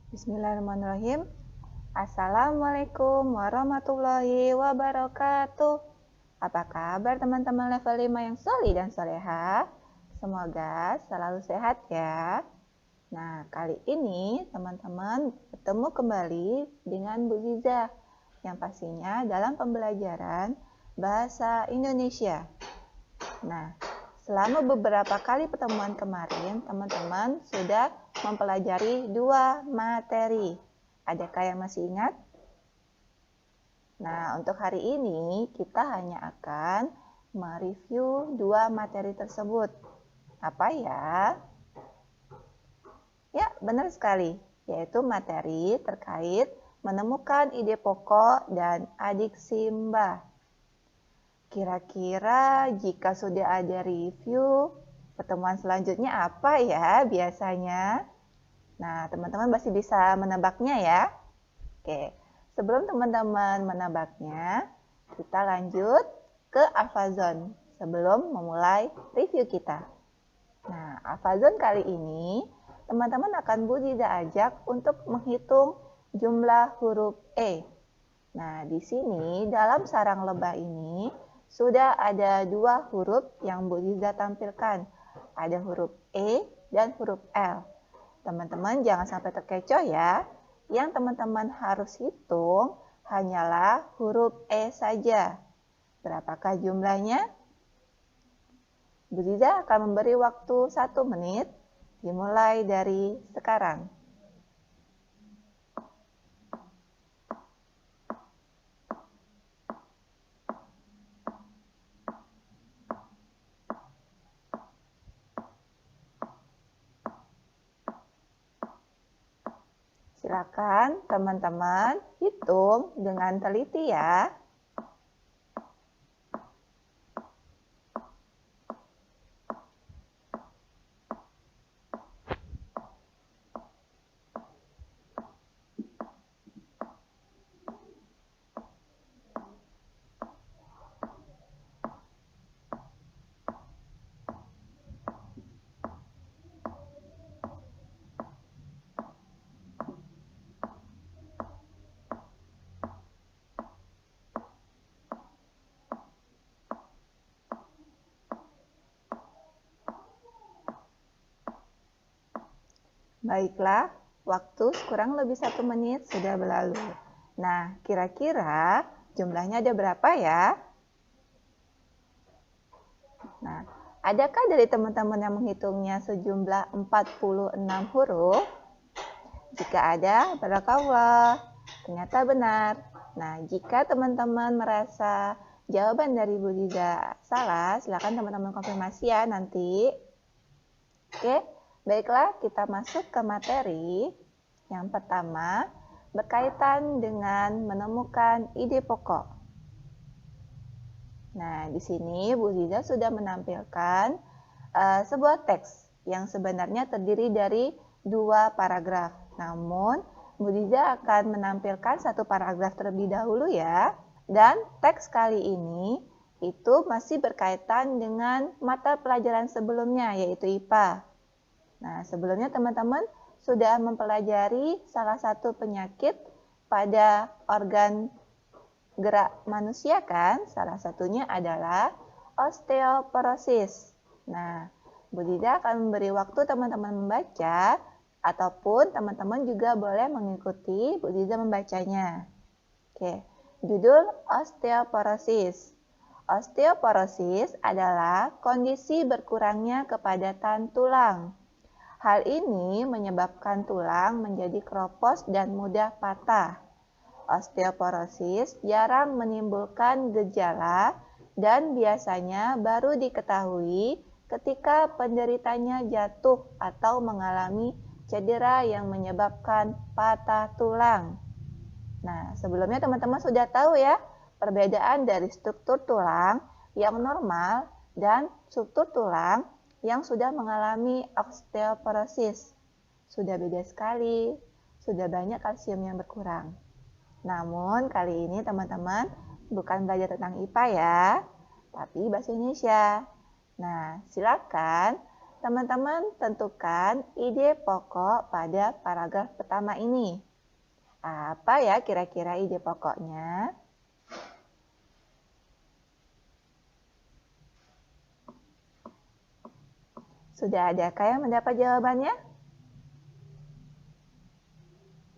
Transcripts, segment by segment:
Bismillahirrahmanirrahim. Assalamualaikum warahmatullahi wabarakatuh. Apa kabar teman-teman level 5 yang solih dan soleha? Semoga selalu sehat ya. Nah, kali ini teman-teman bertemu kembali dengan Bu Ziza yang pastinya dalam pembelajaran bahasa Indonesia. Nah, selama beberapa kali pertemuan kemarin, teman-teman sudah mempelajari 2 materi. Adakah yang masih ingat? Nah, untuk hari ini kita hanya akan mereview 2 materi tersebut. Apa ya? Ya, benar sekali, yaitu materi terkait menemukan ide pokok dan adiksi mbah. Kira-kira jika sudah ada review, pertemuan selanjutnya apa ya biasanya? Nah, teman-teman masih bisa menebaknya ya. Oke, sebelum teman-teman menebaknya, kita lanjut ke Alfazon sebelum memulai review kita. Nah, Alfazon kali ini, teman-teman akan Bu Ziza ajak untuk menghitung jumlah huruf E. Nah, di sini dalam sarang lebah ini, sudah ada 2 huruf yang Bu Ziza tampilkan. Ada huruf E dan huruf L. Teman-teman jangan sampai terkecoh ya. Yang teman-teman harus hitung hanyalah huruf E saja. Berapakah jumlahnya? Bu Ziza akan memberi waktu 1 menit dimulai dari sekarang. Silakan teman-teman hitung dengan teliti ya. Baiklah, waktu kurang lebih 1 menit sudah berlalu. Nah, kira-kira jumlahnya ada berapa ya? Nah, adakah dari teman-teman yang menghitungnya sejumlah 46 huruf? Jika ada, barakallah. Ternyata benar. Nah, jika teman-teman merasa jawaban dari Bu Ziza salah, silakan teman-teman konfirmasi ya nanti. Oke, baiklah kita masuk ke materi. Yang pertama, berkaitan dengan menemukan ide pokok. Nah, di sini Bu Ziza sudah menampilkan sebuah teks yang sebenarnya terdiri dari 2 paragraf. Namun, Bu Ziza akan menampilkan 1 paragraf terlebih dahulu ya. Dan teks kali ini itu masih berkaitan dengan mata pelajaran sebelumnya, yaitu IPA. Nah, sebelumnya teman-teman sudah mempelajari salah satu penyakit pada organ gerak manusia kan? Salah satunya adalah osteoporosis. Nah, Bu Ziza akan memberi waktu teman-teman membaca ataupun teman-teman juga boleh mengikuti Bu Ziza membacanya. Oke, judul osteoporosis. Osteoporosis adalah kondisi berkurangnya kepadatan tulang. Hal ini menyebabkan tulang menjadi keropos dan mudah patah. Osteoporosis jarang menimbulkan gejala dan biasanya baru diketahui ketika penderitanya jatuh atau mengalami cedera yang menyebabkan patah tulang. Nah, sebelumnya teman-teman sudah tahu ya perbedaan dari struktur tulang yang normal dan struktur tulang yang sudah mengalami osteoporosis. Sudah beda sekali, sudah banyak kalsium yang berkurang. Namun kali ini teman-teman bukan belajar tentang IPA ya, tapi bahasa Indonesia. Nah, silakan teman-teman tentukan ide pokok pada paragraf pertama ini. Apa ya kira-kira ide pokoknya? Sudah adakah yang mendapat jawabannya?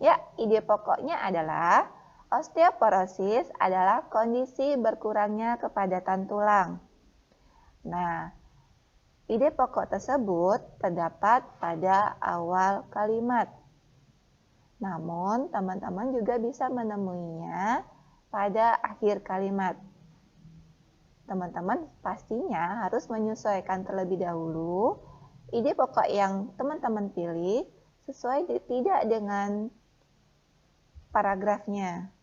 Ya, ide pokoknya adalah osteoporosis adalah kondisi berkurangnya kepadatan tulang. Nah, ide pokok tersebut terdapat pada awal kalimat. Namun, teman-teman juga bisa menemuinya pada akhir kalimat. Teman-teman pastinya harus menyesuaikan terlebih dahulu ide pokok yang teman-teman pilih sesuai tidak dengan paragrafnya.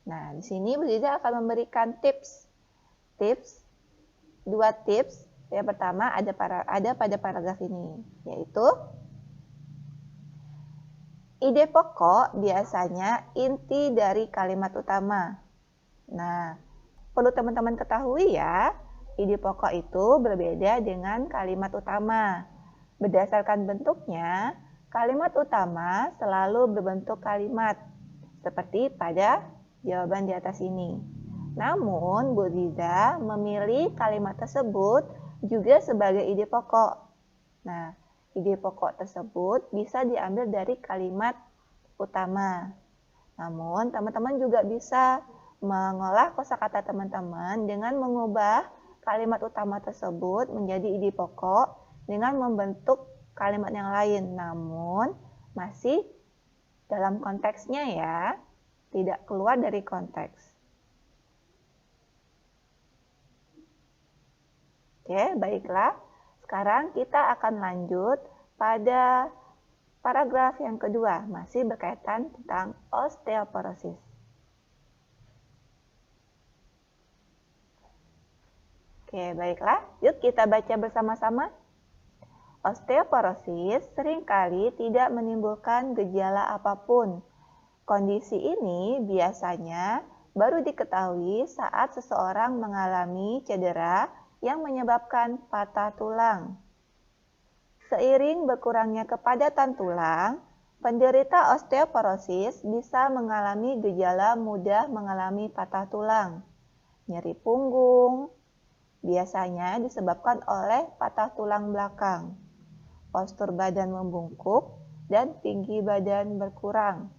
Nah, di sini Bu Ziza akan memberikan tips. Dua tips. Yang pertama ada pada paragraf ini, yaitu ide pokok biasanya inti dari kalimat utama. Nah, perlu teman-teman ketahui ya, ide pokok itu berbeda dengan kalimat utama. Berdasarkan bentuknya, kalimat utama selalu berbentuk kalimat, seperti pada jawaban di atas ini. Namun, Bu Ziza memilih kalimat tersebut juga sebagai ide pokok. Nah, ide pokok tersebut bisa diambil dari kalimat utama. Namun, teman-teman juga bisa mengolah kosakata teman-teman dengan mengubah kalimat utama tersebut menjadi ide pokok dengan membentuk kalimat yang lain, namun masih dalam konteksnya ya, tidak keluar dari konteks. Oke, baiklah. Sekarang kita akan lanjut pada paragraf yang kedua, masih berkaitan tentang osteoporosis. Oke, baiklah. Yuk kita baca bersama-sama. Osteoporosis seringkali tidak menimbulkan gejala apapun. Kondisi ini biasanya baru diketahui saat seseorang mengalami cedera yang menyebabkan patah tulang. Seiring berkurangnya kepadatan tulang, penderita osteoporosis bisa mengalami gejala mudah mengalami patah tulang. Nyeri punggung, biasanya disebabkan oleh patah tulang belakang. Postur badan membungkuk, dan tinggi badan berkurang.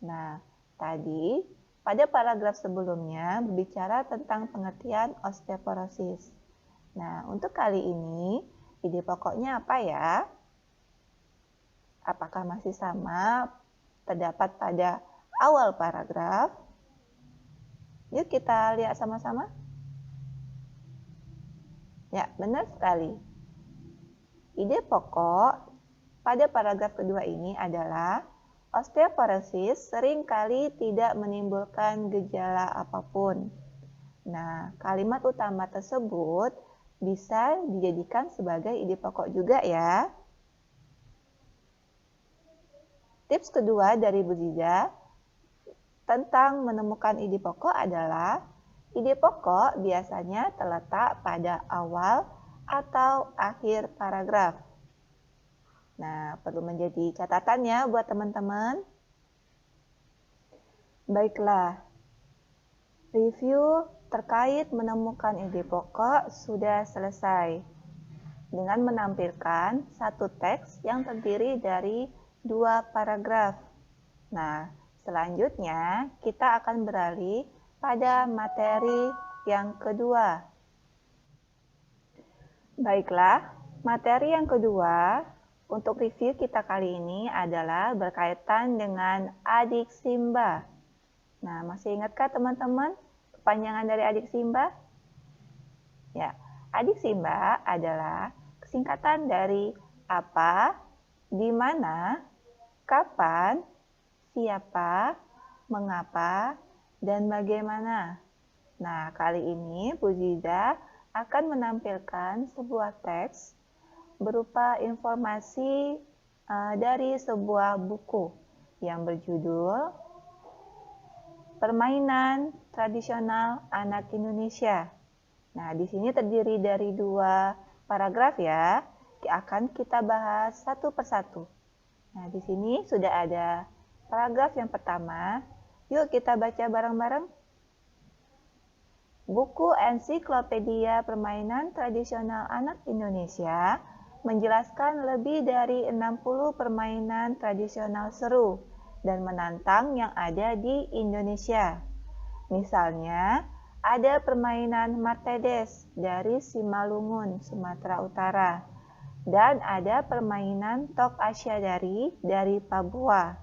Nah, tadi pada paragraf sebelumnya berbicara tentang pengertian osteoporosis. Nah, untuk kali ini, ide pokoknya apa ya? Apakah masih sama terdapat pada awal paragraf? Yuk kita lihat sama-sama. Ya, benar sekali. Ide pokok pada paragraf kedua ini adalah osteoporosis seringkali tidak menimbulkan gejala apapun. Nah, kalimat utama tersebut bisa dijadikan sebagai ide pokok juga ya. Tips kedua dari Bu Ziza tentang menemukan ide pokok adalah ide pokok biasanya terletak pada awal atau akhir paragraf. Nah, perlu menjadi catatan ya buat teman-teman. Baiklah, review terkait menemukan ide pokok sudah selesai dengan menampilkan satu teks yang terdiri dari 2 paragraf. Nah, selanjutnya kita akan beralih pada materi yang kedua. Baiklah, materi yang kedua untuk review kita kali ini adalah berkaitan dengan adik Simba. Nah, masih ingatkah teman-teman kepanjangan dari adik Simba? Ya, adik Simba adalah singkatan dari apa, di mana, kapan, siapa, mengapa, dan bagaimana. Nah, kali ini Bu Ziza akan menampilkan sebuah teks berupa informasi dari sebuah buku yang berjudul Permainan Tradisional Anak Indonesia. Nah, di sini terdiri dari dua paragraf ya. Akan kita bahas satu persatu. Nah, di sini sudah ada paragraf yang pertama. Yuk kita baca bareng-bareng. Buku Ensiklopedia Permainan Tradisional Anak Indonesia menjelaskan lebih dari 60 permainan tradisional seru dan menantang yang ada di Indonesia. Misalnya, ada permainan Martedes dari Simalungun, Sumatera Utara, dan ada permainan Tok Asyadari dari Papua.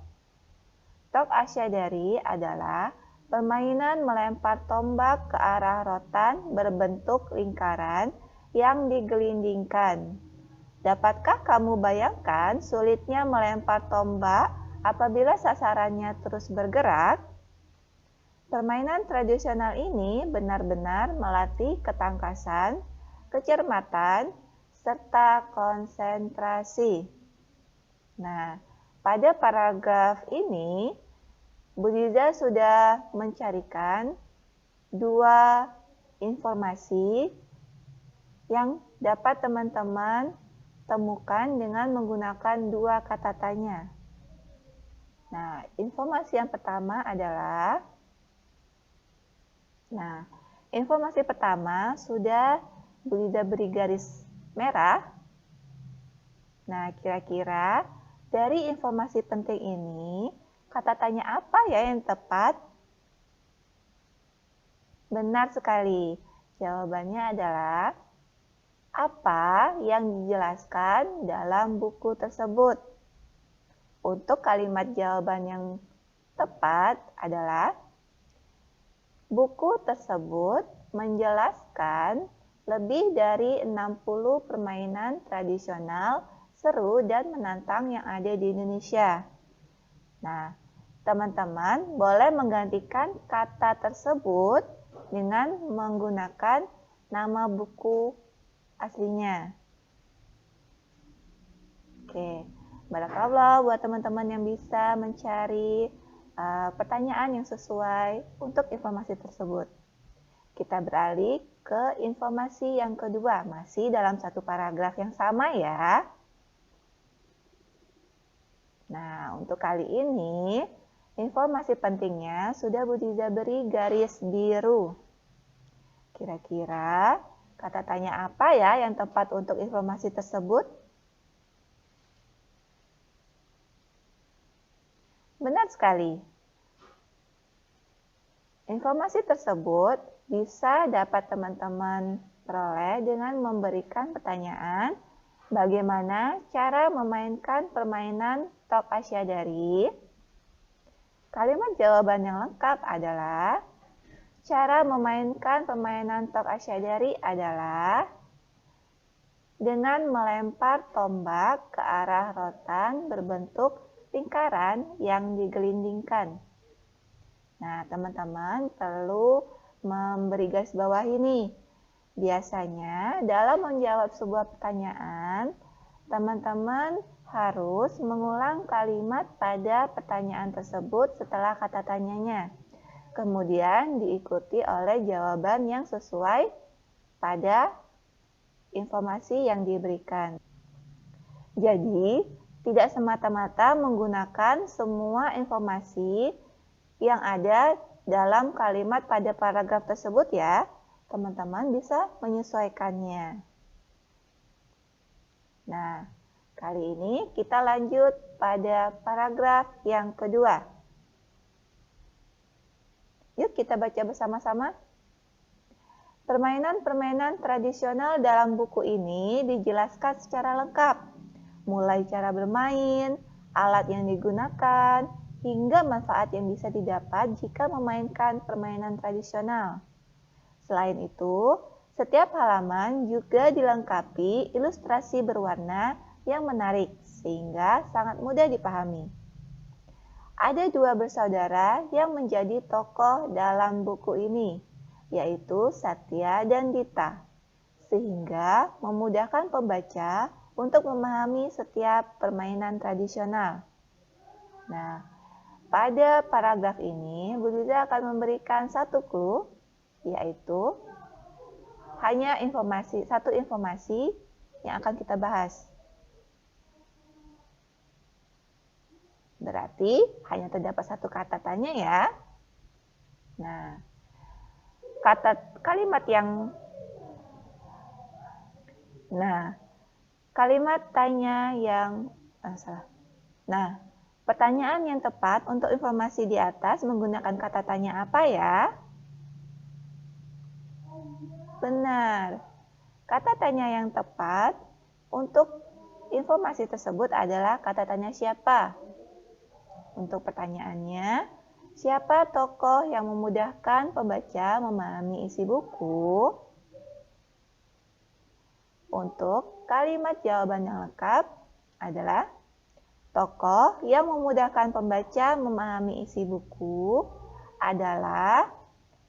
Tok Asyadari adalah permainan melempar tombak ke arah rotan berbentuk lingkaran yang digelindingkan. Dapatkah kamu bayangkan sulitnya melempar tombak apabila sasarannya terus bergerak? Permainan tradisional ini benar-benar melatih ketangkasan, kecermatan, serta konsentrasi. Nah, pada paragraf ini, Bu Ziza sudah mencarikan dua informasi yang dapat teman-teman temukan dengan menggunakan dua kata tanya. Nah, informasi yang pertama adalah, informasi pertama sudah Bu Ziza beri garis merah. Nah, kira-kira dari informasi penting ini, kata tanya apa ya yang tepat? Benar sekali. Jawabannya adalah apa yang dijelaskan dalam buku tersebut. Untuk kalimat jawaban yang tepat adalah buku tersebut menjelaskan lebih dari 60 permainan tradisional seru dan menantang yang ada di Indonesia. Nah, teman-teman boleh menggantikan kata tersebut dengan menggunakan nama buku aslinya. Oke, barakallah buat teman-teman yang bisa mencari pertanyaan yang sesuai untuk informasi tersebut. Kita beralih ke informasi yang kedua, masih dalam satu paragraf yang sama ya. Nah, untuk kali ini, informasi pentingnya sudah Bu Ziza beri garis biru. Kira-kira kata tanya apa ya yang tepat untuk informasi tersebut? Benar sekali. Informasi tersebut bisa dapat teman-teman peroleh dengan memberikan pertanyaan bagaimana cara memainkan permainan Tok Asyadari. Kalimat jawaban yang lengkap adalah cara memainkan permainan Tok Asyadari adalah dengan melempar tombak ke arah rotan berbentuk lingkaran yang digelindingkan. Nah, teman-teman perlu memberi garis bawah ini. Biasanya dalam menjawab sebuah pertanyaan, teman-teman harus mengulang kalimat pada pertanyaan tersebut setelah kata tanyanya. Kemudian diikuti oleh jawaban yang sesuai pada informasi yang diberikan. Jadi, tidak semata-mata menggunakan semua informasi yang ada dalam kalimat pada paragraf tersebut ya. Teman-teman bisa menyesuaikannya. Nah, kali ini kita lanjut pada paragraf yang kedua. Yuk kita baca bersama-sama. Permainan-permainan tradisional dalam buku ini dijelaskan secara lengkap. Mulai cara bermain, alat yang digunakan, hingga manfaat yang bisa didapat jika memainkan permainan tradisional. Selain itu, setiap halaman juga dilengkapi ilustrasi berwarna yang menarik, sehingga sangat mudah dipahami. Ada dua bersaudara yang menjadi tokoh dalam buku ini, yaitu Satya dan Dita, sehingga memudahkan pembaca untuk memahami setiap permainan tradisional. Nah, pada paragraf ini, Bu Ziza akan memberikan satu clue, yaitu hanya satu informasi yang akan kita bahas. Berarti hanya terdapat satu kata tanya ya. Nah, kalimat tanya yang salah. Nah, pertanyaan yang tepat untuk informasi di atas menggunakan kata tanya apa ya? Benar. Kata tanya yang tepat untuk informasi tersebut adalah kata tanya siapa. Untuk pertanyaannya, siapa tokoh yang memudahkan pembaca memahami isi buku? Untuk kalimat jawaban yang lengkap adalah tokoh yang memudahkan pembaca memahami isi buku adalah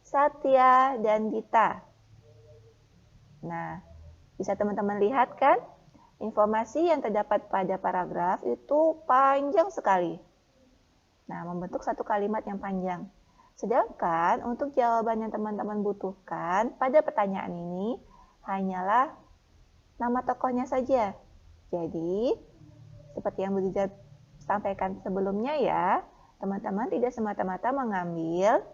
Satya dan Dita. Nah, bisa teman-teman lihat kan? Informasi yang terdapat pada paragraf itu panjang sekali. Nah, membentuk satu kalimat yang panjang. Sedangkan untuk jawaban yang teman-teman butuhkan pada pertanyaan ini hanyalah nama tokohnya saja. Jadi, seperti yang Bu Ziza sampaikan sebelumnya ya, teman-teman tidak semata-mata mengambil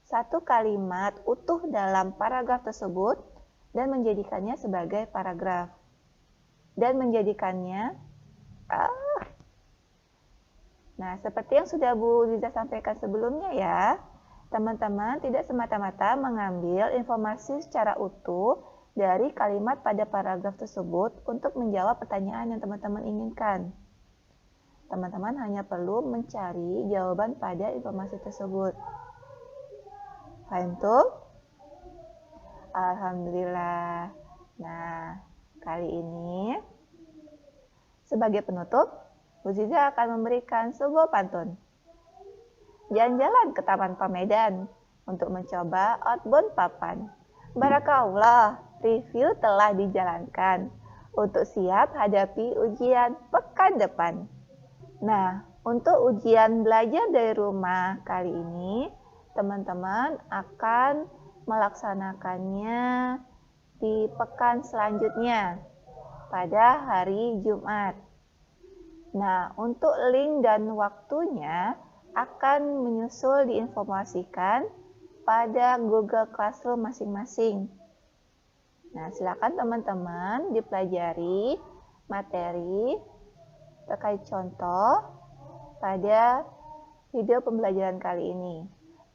satu kalimat utuh dalam paragraf tersebut dan menjadikannya sebagai paragraf. Dan menjadikannya Nah, seperti yang sudah Bu Ziza sampaikan sebelumnya ya, teman-teman tidak semata-mata mengambil informasi secara utuh dari kalimat pada paragraf tersebut untuk menjawab pertanyaan yang teman-teman inginkan. Teman-teman hanya perlu mencari jawaban pada informasi tersebut. Paham tuh? Alhamdulillah. Nah, kali ini sebagai penutup, Bu Ziza akan memberikan sebuah pantun. Jalan-jalan ke Taman Pamedan untuk mencoba outbound papan. Barakallah, review telah dijalankan untuk siap hadapi ujian pekan depan. Nah, untuk ujian belajar dari rumah kali ini, teman-teman akan melaksanakannya di pekan selanjutnya pada hari Jumat. Nah, untuk link dan waktunya akan menyusul diinformasikan pada Google Classroom masing-masing. Nah, silakan teman-teman dipelajari materi terkait contoh pada video pembelajaran kali ini.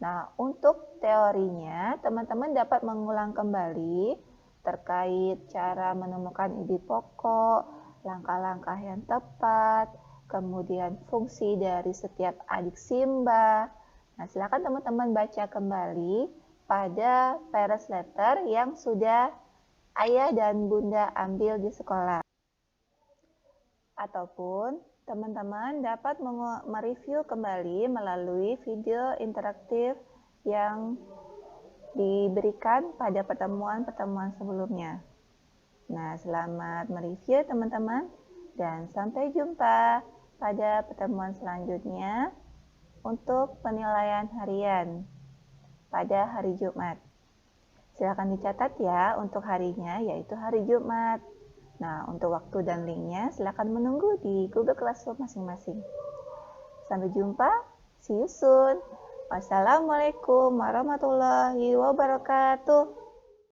Nah, untuk teorinya, teman-teman dapat mengulang kembali terkait cara menemukan ide pokok, langkah-langkah yang tepat, kemudian fungsi dari setiap adik Simba. Nah, silakan teman-teman baca kembali pada parents letter yang sudah ayah dan bunda ambil di sekolah. Ataupun teman-teman dapat mereview kembali melalui video interaktif yang diberikan pada pertemuan-pertemuan sebelumnya. Nah, selamat mereview teman-teman dan sampai jumpa pada pertemuan selanjutnya untuk penilaian harian pada hari Jumat. Silakan dicatat ya untuk harinya, yaitu hari Jumat. Nah, untuk waktu dan linknya silakan menunggu di Google Classroom masing-masing. Sampai jumpa, see you soon. Wassalamualaikum warahmatullahi wabarakatuh.